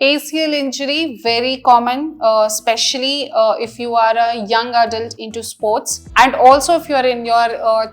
ACL injury, very common, especially if you are a young adult into sports, and also if you are in your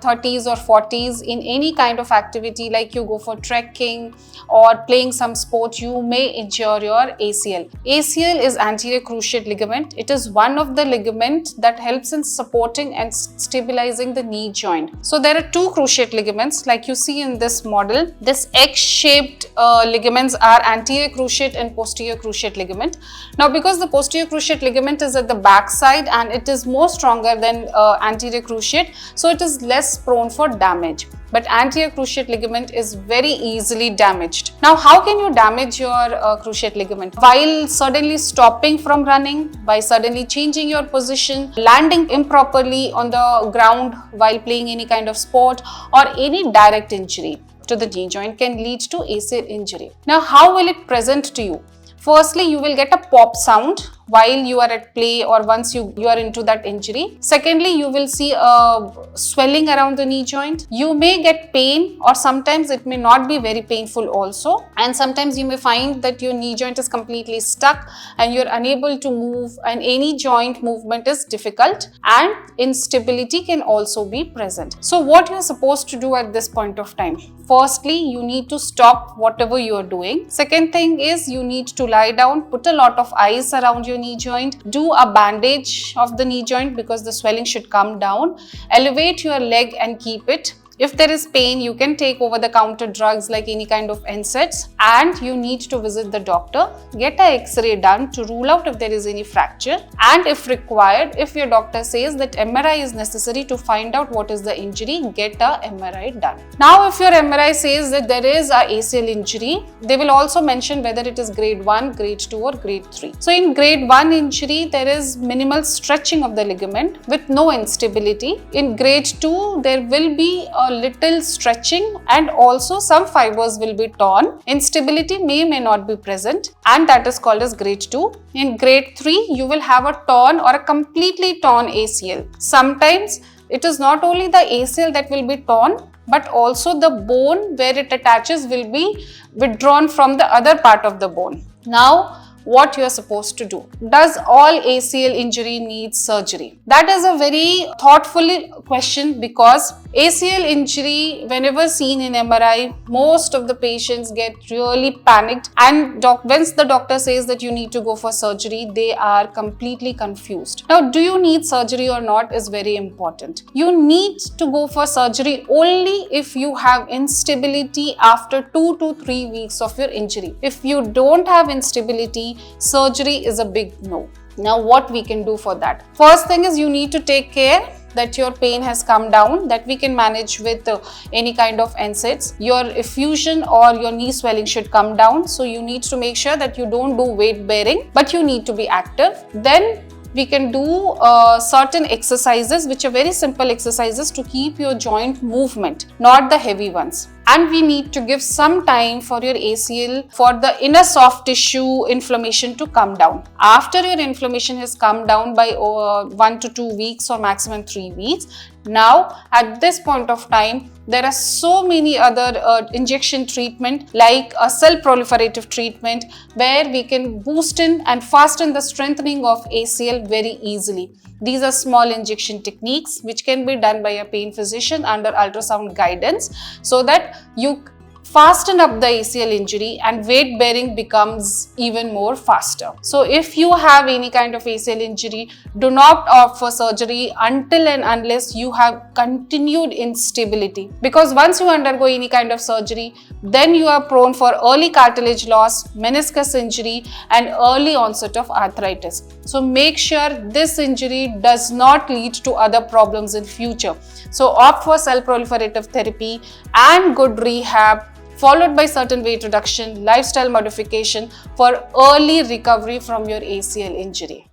30s or 40s in any kind of activity, like you go for trekking or playing some sport, you may injure your ACL. ACL is anterior cruciate ligament. It is one of the ligament that helps in supporting and stabilizing the knee joint. So there are two cruciate ligaments like you see in this model. This X-shaped ligaments are anterior cruciate and posterior cruciate ligament. Now, because the posterior cruciate ligament is at the back side and it is more stronger than anterior cruciate, so it is less prone for damage. But anterior cruciate ligament is very easily damaged. Now, how can you damage your cruciate ligament? While suddenly stopping from running, by suddenly changing your position, landing improperly on the ground while playing any kind of sport, or any direct injury to the knee joint can lead to ACL injury. Now, how will it present to you? Firstly, you will get a pop sound while you are at play or once you are into that injury. Secondly, you will see a swelling around the knee joint. You may get pain, or sometimes it may not be very painful also. And sometimes you may find that your knee joint is completely stuck and you're unable to move, and any joint movement is difficult, and instability can also be present. So what you're supposed to do at this point of time? Firstly, you need to stop whatever you are doing. Second thing is you need to lie down, put a lot of ice around your knee joint, do a bandage of the knee joint because the swelling should come down, elevate your leg and keep it. If there is pain, you can take over-the-counter drugs like any kind of NSAIDs, and you need to visit the doctor, get an X-ray done to rule out if there is any fracture, and if required, if your doctor says that MRI is necessary to find out what is the injury, get a MRI done. Now, if your MRI says that there is a ACL injury, they will also mention whether it is grade 1, grade 2 or grade 3. So, in grade 1 injury, there is minimal stretching of the ligament with no instability. In grade 2, there will be a little stretching and also some fibers will be torn. Instability may not be present, and that is called as grade 2. In grade 3, you will have a torn or a completely torn ACL. Sometimes it is not only the ACL that will be torn, but also the bone where it attaches will be withdrawn from the other part of the bone. Now, what you are supposed to do? Does all ACL injury need surgery? That is a very thoughtful question, because ACL injury, whenever seen in MRI, most of the patients get really panicked, and once the doctor says that you need to go for surgery, they are completely confused. Now, do you need surgery or not is very important. You need to go for surgery only if you have instability after 2 to 3 weeks of your injury. If you don't have instability, surgery is a big no. Now, what we can do for that? First thing is you need to take care that your pain has come down, that we can manage with any kind of NSAIDs. Your effusion or your knee swelling should come down. So you need to make sure that you don't do weight bearing, but you need to be active. Then we can do certain exercises, which are very simple exercises to keep your joint movement, not the heavy ones. And we need to give some time for your ACL, for the inner soft tissue inflammation to come down. After your inflammation has come down by 1 to 2 weeks or maximum 3 weeks, now at this point of time, there are so many other injection treatment like a cell proliferative treatment, where we can boost in and fasten the strengthening of ACL very easily. These are small injection techniques which can be done by a pain physician under ultrasound guidance, so that you fasten up the ACL injury and weight bearing becomes even more faster. So if you have any kind of ACL injury, do not opt for surgery until and unless you have continued instability, because once you undergo any kind of surgery, then you are prone for early cartilage loss, meniscus injury and early onset of arthritis. So make sure this injury does not lead to other problems in future. So opt for cell proliferative therapy and good rehab, followed by certain weight reduction, lifestyle modification for early recovery from your ACL injury.